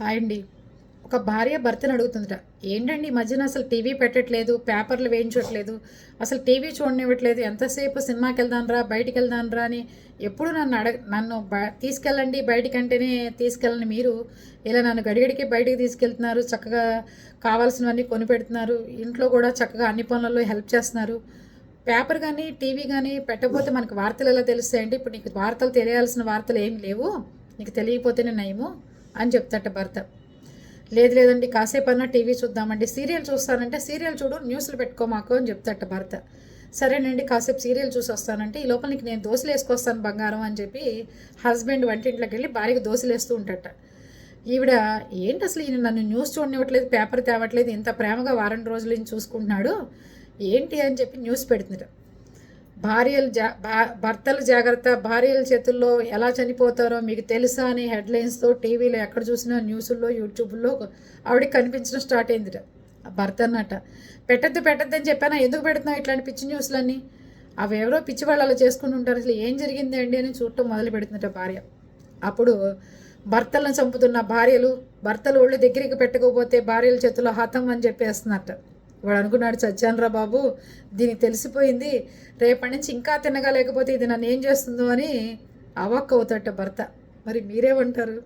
Hi అండి. ఒక భార్య భర్తను అడుగుతుందట, ఏంటండి ఈ మధ్యన అసలు టీవీ పెట్టట్లేదు, పేపర్లు వేయించట్లేదు, అసలు టీవీ చూడనివ్వట్లేదు, ఎంతసేపు సినిమాకి వెళ్దానరా, బయటికి వెళ్దానరా అని ఎప్పుడు నన్ను తీసుకెళ్ళండి బయటికంటేనే తీసుకెళ్ళని మీరు ఇలా నన్ను గడిగడికి బయటికి తీసుకెళ్తున్నారు, చక్కగా కావాల్సినవన్నీ కొనిపెడుతున్నారు, ఇంట్లో కూడా చక్కగా అన్ని పనులలో హెల్ప్ చేస్తున్నారు. పేపర్ కానీ టీవీ కానీ పెట్టకపోతే మనకు వార్తలు ఎలా తెలుస్తాయండి? ఇప్పుడు నీకు వార్తలు తెలియాల్సిన వార్తలు ఏమి లేవు, నీకు తెలియకపోతేనే నయము అని చెప్తాట భర్త. లేదు లేదండి, కాసేపు అన్నా టీవీ చూద్దామండి, సీరియల్ చూస్తానంటే సీరియల్ చూడు, న్యూస్లు పెట్టుకోమాకు అని చెప్తాట భర్త. సరేనండి, కాసేపు సీరియల్ చూసి వస్తానంటే ఈ లోపల నీకు నేను దోశలు వేసుకొస్తాను బంగారం అని చెప్పి హస్బెండ్ వంటింట్లోకి వెళ్ళి భార్యకి దోశలు వేస్తూ ఉంటాట. ఈవిడ, ఏంటి అసలు ఈయన నన్ను న్యూస్ చూడనివ్వట్లేదు, పేపర్ తేవట్లేదు, ఇంత ప్రేమగా వారం రోజుల నుంచి చూసుకుంటున్నాడు ఏంటి అని చెప్పి న్యూస్ పెడుతుందట. భర్తలు జాగ్రత్త, భార్యల చేతుల్లో ఎలా చనిపోతారో మీకు తెలుసా అని హెడ్లైన్స్తో టీవీలో ఎక్కడ చూసినా న్యూస్ల్లో యూట్యూబ్లో ఆవిడకి కనిపించడం స్టార్ట్ అయిందిట. భర్త అన్నట, పెట్టద్దని చెప్పానా, ఎందుకు పెడుతున్నావు ఇట్లాంటి పిచ్చి న్యూస్లన్నీ, అవి ఎవరో పిచ్చి వాళ్ళు అలా చేసుకుంటూ ఉంటారు, అసలు ఏం జరిగింది అండి అని చూడటం మొదలు పెడుతుందట భార్య. అప్పుడు భర్తలను చంపుతున్న భార్యలు, భర్తలు ఒళ్ళు దగ్గరికి పెట్టకపోతే భార్యల చేతుల్లో హతం అని చెప్పేస్తున్నట్ట. వాడు అనుకున్నాడు, చచ్చానురా బాబు, దీనికి తెలిసిపోయింది, రేపటి నుంచి ఇంకా తినగా లేకపోతే ఇది నన్ను ఏం చేస్తుందో అని అవాక్ అవుతాట భర్త. మరి మీరేమంటారు?